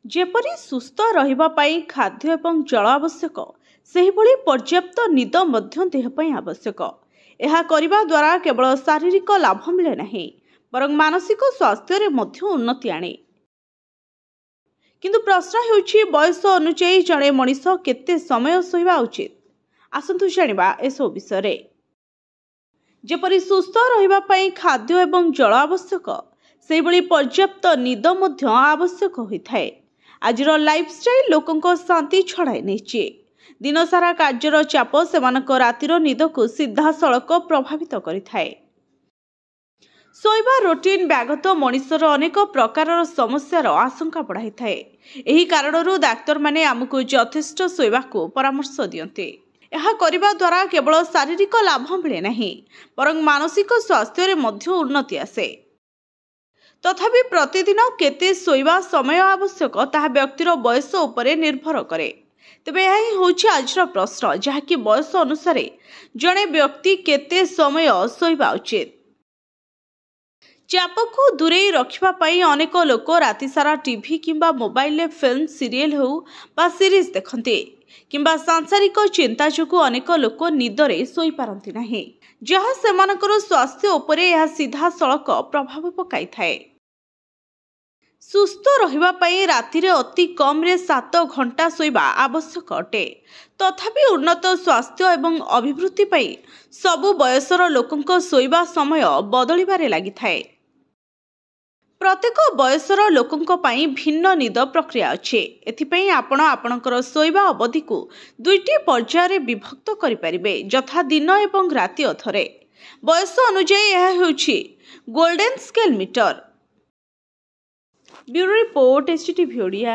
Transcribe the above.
जेपरि सुस्थ रहिबा पाई खाद्य एवं जल आवश्यक सेहिभଳି पर्याप्त निद मध्य देह पाई आवश्यक। यह करने द्वारा केवल शारीरिक लाभ मिले नहीं बरं मानसिक स्वास्थ्य रे मध्य उन्नति आने। किंतु प्रश्न हेउछि बयस अनुसार जड़े मनीष केते समय शोइबा उचित। आसंतु जानिबा एसो विषय रे। जेपरि सुस्थ रहिबा पाई खाद्य एवं जल आवश्यक सेहिभଳି पर्याप्त निद मध्य आवश्यक होइथाय। आजिर लाइफस्टाइल लोकंको शांति छड़ाई नहीं। दिन सारा कार्यर चाप सेमानक रातिर निद को सीधा सड़क प्रभावित करिथाय। शोइबा रूटीन व्यागत मनुष्यर अनेक प्रकार समस्यार आशंका बढ़ाई थाए। एही कारणरू डाक्तर माने आमको यथेष्ट शोइबा को परामर्श दियन्ते। यह करने द्वारा केवल शारीरिक लाभ मिले नहीं बरं मानसिक स्वास्थ्य रे मध्य उन्नति आसे। तथापि प्रतिदिन केते शोइबा समय आवश्यक ताहा व्यक्तिर बयस उपरे निर्भर करे। तेबे यह ही होछि आजर प्रश्न जहाँकि बयस अनुसार जड़े व्यक्ति केते समय शोइबा उचित। चाप को दूरे रखिबा पाई अनेक लोक राति सारा टीवी किंबा मोबाइल ले फिल्म सीरियल हो बा सीरीज देखते किंबा सांसारिक चिंता जोगु अनेक लोक निदरे शोई पारंती नाही, जहाँ सेमानकर स्वास्थ्य उपरे यह सीधा सड़क प्रभाव पकाई थाए। सुस्थ रहिबा पाई रातिरे अति कम रे 7 घंटा शोइबा आवश्यक अटे। तथापि उन्नत स्वास्थ्य एवं अभिवृद्धि पाई सबु बयसर लोकंक शोइबा समय बदलिबारे लागि थाए। प्रत्येक बयसर लोकंक पाई भिन्न निद प्रक्रिया अछि। एथिपई आपण आपणकर शोइबा अवधि को 2टी पर्याय रे विभक्त करि परिबे, यथा दिन एवं राति अथरे। बयस अनुसार यह होछि golden scale meter. Bureau report, SCTV Odia.